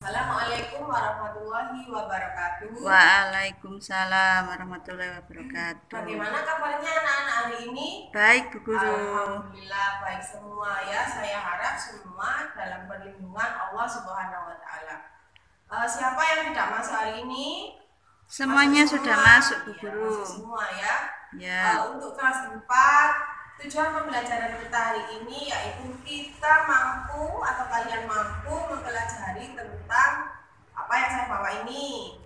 Assalamualaikum warahmatullahi wabarakatuh. Waalaikumsalam warahmatullahi wabarakatuh. Bagaimana kabarnya anak-anak hari ini? Baik, Bu Guru. Alhamdulillah baik semua ya. Saya harap semua dalam perlindungan Allah Subhanahu wa taala. Siapa yang tidak masuk hari ini? Semuanya masuk sudah semua. masuk, Bu Guru. Masuk semua ya. Ya. Untuk kelas 4, tujuan pembelajaran kita hari ini yaitu kita mampu atau kalian mampu mempelajari tentang apa yang saya bawa ini.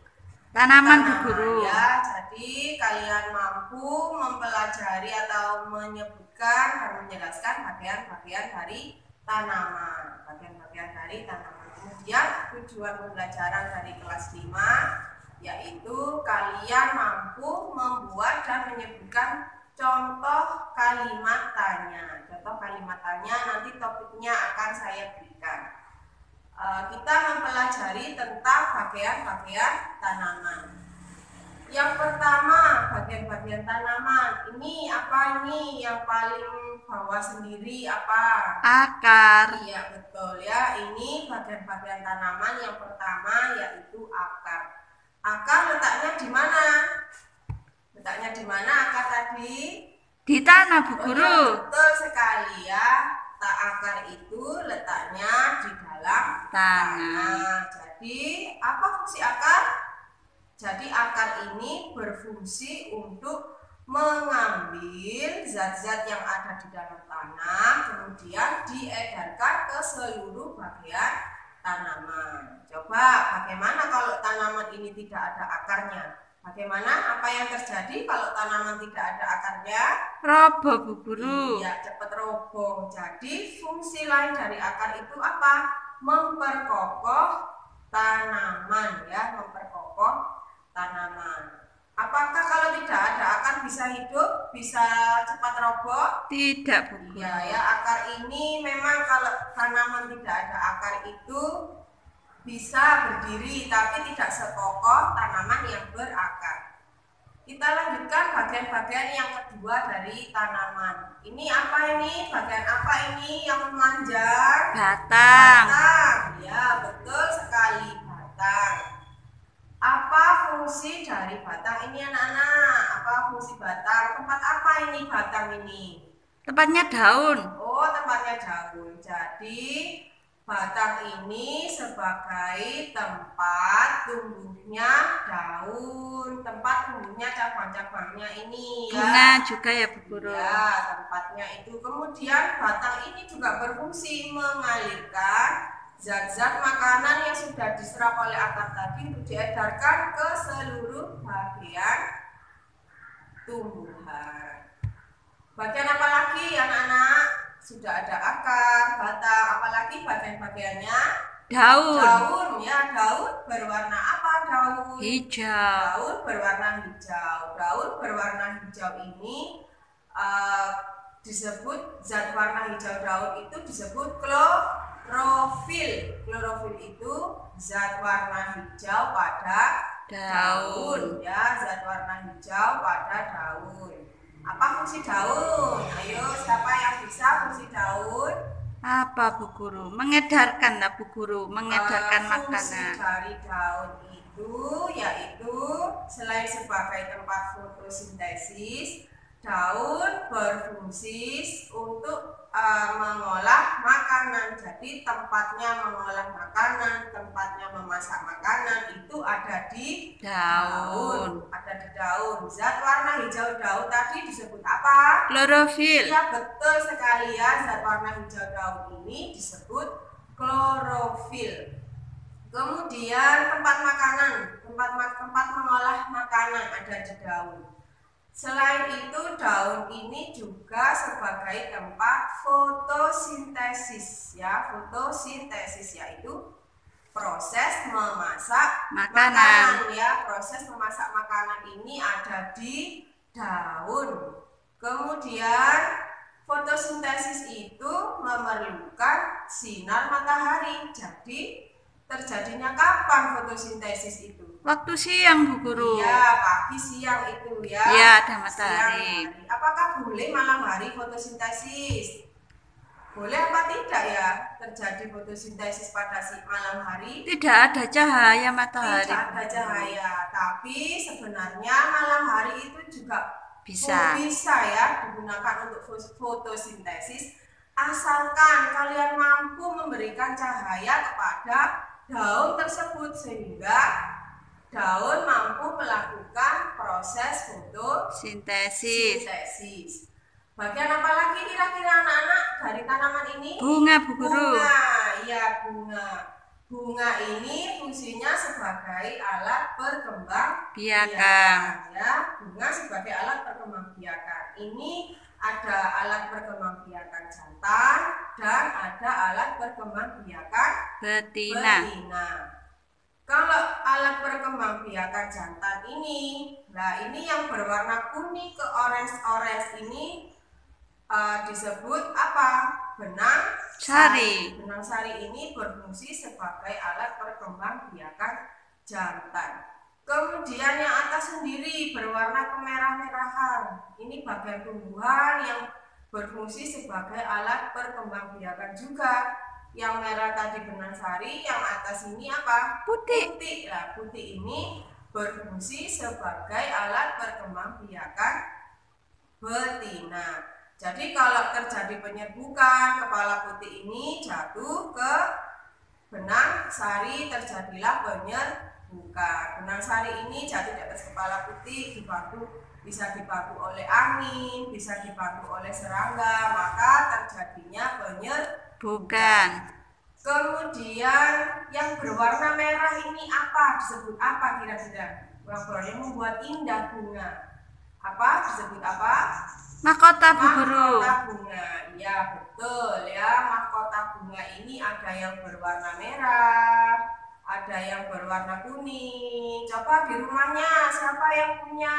Tanaman, Bu Guru. Ya, jadi kalian mampu mempelajari atau menyebutkan dan menjelaskan bagian-bagian dari tanaman. Bagian-bagian dari tanaman. Kemudian tujuan pembelajaran dari kelas 5 yaitu kalian mampu membuat dan menyebutkan contoh kalimat tanya. Contoh kalimat tanya nanti topiknya akan saya berikan. Kita mempelajari tentang bagian-bagian tanaman. Yang pertama, bagian-bagian tanaman. Ini apa ini? Yang paling bawah sendiri apa? Akar. Iya, betul ya. Ini bagian-bagian tanaman yang pertama yaitu akar. Akar letaknya di mana? Letaknya di mana akar tadi? Di tanah, Bu Guru. Ya, betul sekali ya. Akar itu letaknya di dalam tanah. Jadi apa fungsi akar? Jadi akar ini berfungsi untuk mengambil zat-zat yang ada di dalam tanah, kemudian diedarkan ke seluruh bagian tanaman. Coba bagaimana kalau tanaman ini tidak ada akarnya? Bagaimana? Apa yang terjadi kalau tanaman tidak ada akarnya? Roboh, Bu Guru. Iya, cepat roboh. Jadi fungsi lain dari akar itu apa? Memperkokoh tanaman ya, memperkokoh tanaman. Apakah kalau tidak ada akar bisa hidup? Bisa cepat roboh? Tidak, Bu Guru. Iya ya, akar ini memang kalau tanaman tidak ada akar itu bisa berdiri tapi tidak sekokoh tanaman yang berakar. Kita lanjutkan bagian-bagian yang kedua dari tanaman. Ini apa ini? Bagian apa ini yang memanjang? Batang. Batang. Ya, betul sekali, batang. Apa fungsi dari batang ini anak-anak? Apa fungsi batang? Tempat apa ini batang ini? Tempatnya daun. Oh, tempatnya daun. Jadi batang ini sebagai tempat tumbuhnya daun, tempat tumbuhnya cabang-cabangnya ini ya. Bunga juga ya, Bu Guru. Ya, tempatnya itu. Kemudian batang ini juga berfungsi mengalirkan zat-zat makanan yang sudah diserap oleh akar tadi untuk diedarkan ke seluruh bagian tumbuhan. Bagian apa lagi anak-anak? Sudah ada akar, batang, apalagi bagian-bagiannya? Daun. Daun ya, daun berwarna apa daun? Hijau. Daun berwarna hijau. Daun berwarna hijau ini disebut zat warna hijau daun itu disebut klorofil. Klorofil itu zat warna hijau pada daun ya, zat warna hijau pada daun. Apa fungsi daun? Ayo, siapa yang bisa fungsi daun? Apa, Bu Guru? Mengedarkan lah, Bu Guru. Mengedarkan makanan. Fungsi dari daun itu yaitu selain sebagai tempat fotosintesis, daun berfungsi untuk mengolah makanan. Jadi tempatnya mengolah makanan, tempatnya memasak makanan itu ada di daun. Ada di daun. Zat warna hijau daun tadi disebut apa? Klorofil. Ya, betul sekali ya. Zat warna hijau daun ini disebut klorofil. Kemudian tempat makanan, tempat mengolah makanan ada di daun. Selain itu daun ini juga sebagai tempat fotosintesis ya, fotosintesis yaitu proses memasak makanan ya. Proses memasak makanan ini ada di daun. Kemudian fotosintesis itu memerlukan sinar matahari. Jadi terjadinya kapan fotosintesis itu? Waktu siang, Bu Guru. Iya, pagi siang itu ya. Iya, ada matahari. Apakah boleh malam hari fotosintesis? boleh apa tidak ya terjadi fotosintesis pada malam hari? Tidak ada cahaya matahari. Tidak ada cahaya, tapi sebenarnya malam hari itu juga Bisa ya digunakan untuk fotosintesis, asalkan kalian mampu memberikan cahaya kepada daun tersebut sehingga daun mampu melakukan proses fotosintesis. Bagian apa lagi kira-kira anak-anak dari tanaman ini? Bunga, Bu Guru. Bunga. Bunga ini fungsinya sebagai alat perkembangbiakan. Ya, bunga sebagai alat perkembangbiakan. Ini ada alat perkembangbiakan jantan dan ada alat perkembangbiakan betina. Kalau alat perkembangbiakan jantan ini, nah ini yang berwarna kuning ke orange ini disebut apa? Benang sari. Benang sari ini berfungsi sebagai alat perkembangbiakan jantan. Kemudian yang atas sendiri berwarna kemerah-merahan. Ini bagian tumbuhan yang berfungsi sebagai alat perkembangbiakan juga. Yang merah tadi benang sari, yang atas ini apa? Putih. Nah, putih ini berfungsi sebagai alat perkembangbiakan betina. Jadi kalau terjadi penyerbukan, kepala putih ini jatuh ke benang sari, terjadilah penyerbukan. Benang sari ini jatuh di atas kepala putih, bisa dibantu oleh angin, bisa dibantu oleh serangga, maka terjadinya penyerbukan. Kemudian yang berwarna merah ini apa? Disebut apa kira-kira? Yang membuat indah bunga. Apa? Disebut apa? Mahkota, Bu Guru. Mahkota bunga, ya betul ya. Mahkota bunga ini ada yang berwarna merah, ada yang berwarna kuning. Coba di rumahnya siapa yang punya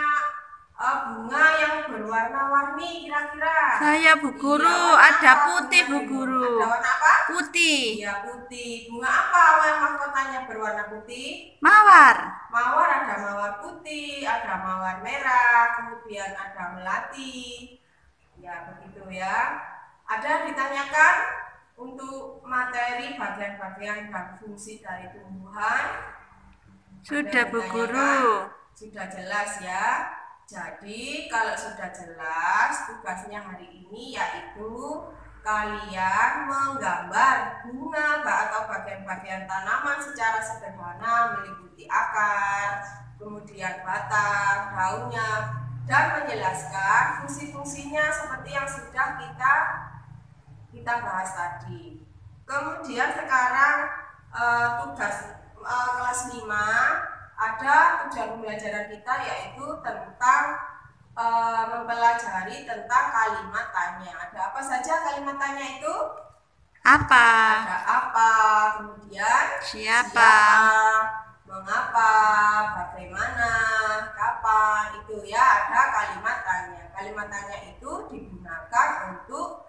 bunga yang berwarna-warni kira-kira? Saya, Bu Guru. Iya, ada putih, Bu Guru. Ada warna apa? Putih. Iya, putih. Bunga apa yang mahkotanya berwarna putih? Mawar. Mawar, ada mawar putih, ada mawar merah, kemudian ada melati. Ya, begitu ya. Ada ditanyakan untuk materi bagian-bagian dan fungsi dari tumbuhan? Sudah, Bu Guru. Sudah jelas ya. Jadi kalau sudah jelas, tugasnya hari ini yaitu kalian menggambar bunga atau bagian-bagian tanaman secara sederhana meliputi akar, kemudian batang, daunnya, dan menjelaskan fungsi-fungsinya seperti yang sudah kita bahas tadi. Kemudian sekarang tugas kelas 5 ada tujuan pembelajaran kita yaitu tentang mempelajari tentang kalimat tanya. Ada apa saja kalimat tanya itu? Apa? Ada apa, kemudian siapa, mengapa, bagaimana, kapan, itu ya ada kalimat tanya. Kalimat tanya itu digunakan untuk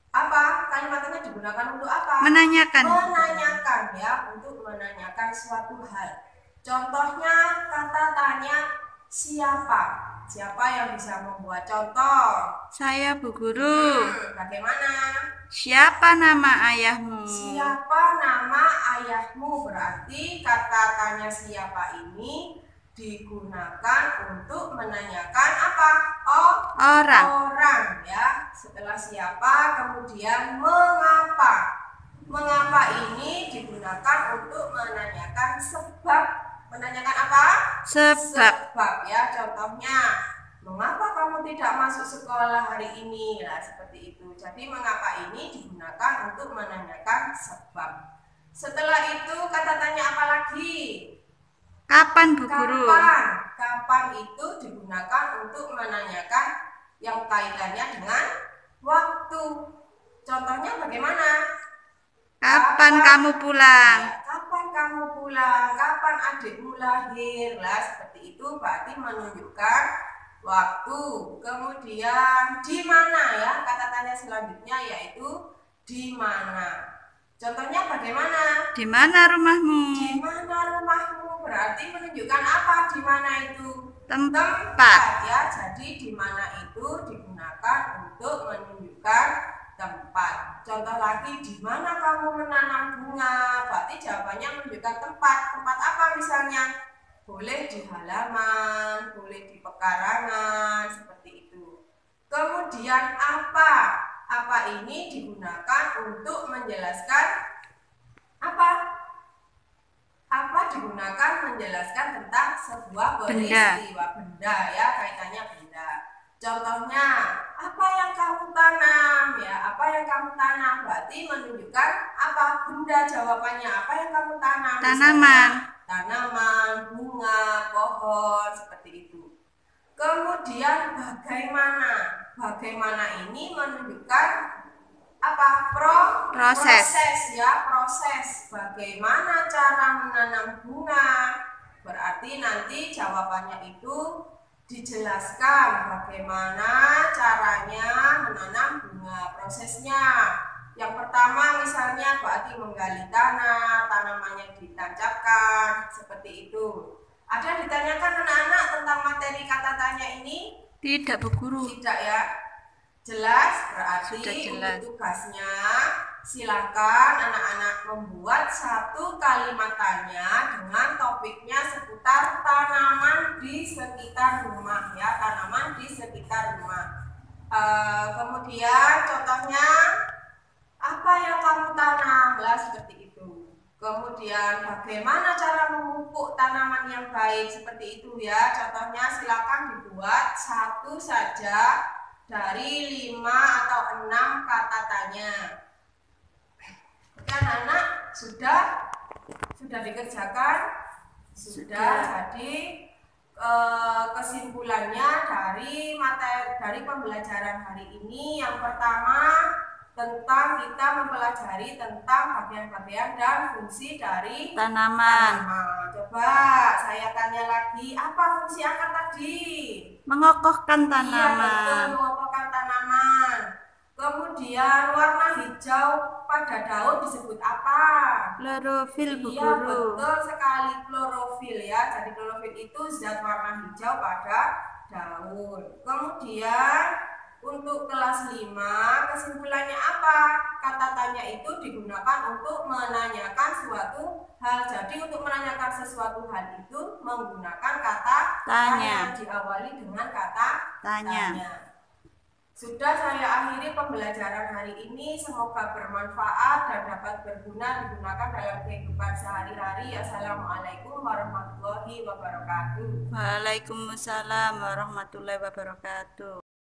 apa? Kalimat tanya digunakan untuk apa? Menanyakan. Menanyakan ya, untuk menanyakan suatu hal. Contohnya kata tanya siapa? Siapa yang bisa membuat contoh? Saya, Bu Guru. Bagaimana? Siapa nama ayahmu? Siapa nama ayahmu? Berarti kata tanya siapa ini digunakan untuk menanyakan apa? Orang ya. Setelah siapa kemudian mengapa? Mengapa ini digunakan untuk menanyakan sebab. Menanyakan apa? Sebab ya. Contohnya, mengapa kamu tidak masuk sekolah hari ini? Nah, seperti itu. Jadi mengapa ini digunakan untuk menanyakan sebab. Setelah itu kata tanya apa lagi? Kapan, Bu Guru? Kapan itu digunakan untuk menanyakan yang kaitannya dengan waktu. Contohnya bagaimana? Kapan kamu pulang? Ya, kapan kamu pulang? Kapan adikmu lahir? Lah, seperti itu berarti menunjukkan waktu. Kemudian di mana ya? Kata tanya selanjutnya yaitu di mana. Contohnya bagaimana? Di mana rumahmu? Di mana rumahmu? Berarti menunjukkan apa? Di mana itu? Tempat ya. Jadi di mana itu digunakan untuk menunjukkan tempat. Contoh lagi, di mana kamu menanam bunga? Berarti jawabannya menunjukkan tempat. Tempat apa misalnya? Boleh di halaman, boleh di pekarangan, seperti itu. Kemudian apa? Apa ini digunakan untuk menjelaskan apa? Apa digunakan menjelaskan tentang sebuah peristiwa benda ya, kaitannya benda. Contohnya, apa yang kamu tanam ya? Apa yang kamu tanam berarti menunjukkan apa? Benda, jawabannya apa yang kamu tanam? Tanaman. Tanaman, bunga, pohon, seperti itu. Kemudian bagaimana? Bagaimana ini menunjukkan apa? Proses ya, proses. Bagaimana cara menanam bunga? Berarti nanti jawabannya itu dijelaskan bagaimana caranya menanam bunga, prosesnya. Yang pertama misalnya berarti menggali tanah, tanamannya ditancapkan, seperti itu. Ada ditanyakan anak-anak tentang materi kata tanya ini? Tidak, Bu Guru. Tidak ya. Jelas? Berarti jelas. untuk tugasnya silakan anak-anak membuat satu kalimat tanya dengan topiknya seputar tanaman di sekitar rumah ya, tanaman di sekitar rumah. Kemudian contohnya, apa yang kamu tanam? Lah seperti itu. Kemudian bagaimana cara memupuk tanaman yang baik, seperti itu ya. Contohnya silakan dibuat satu saja dari 5 atau 6 kata tanya. Kan anak sudah dikerjakan? Sudah. Jadi kesimpulannya dari pembelajaran hari ini, yang pertama tentang kita mempelajari tentang bagian-bagian dan fungsi dari tanaman. Coba saya tanya lagi, apa fungsi akar tadi? Mengokohkan tanaman. Iya betul, mengokohkan tanaman. Kemudian warna hijau pada daun disebut apa? Klorofil, Bu Guru. Iya betul sekali, klorofil ya. Jadi klorofil itu zat warna hijau pada daun. Kemudian untuk kelas 5, kesimpulannya apa? Kata tanya itu digunakan untuk menanyakan suatu hal. Jadi untuk menanyakan sesuatu hal itu menggunakan kata tanya. Diawali dengan kata tanya. Sudah saya akhiri pembelajaran hari ini. Semoga bermanfaat dan dapat berguna digunakan dalam kehidupan sehari-hari. Assalamualaikum warahmatullahi wabarakatuh. Waalaikumsalam warahmatullahi wabarakatuh.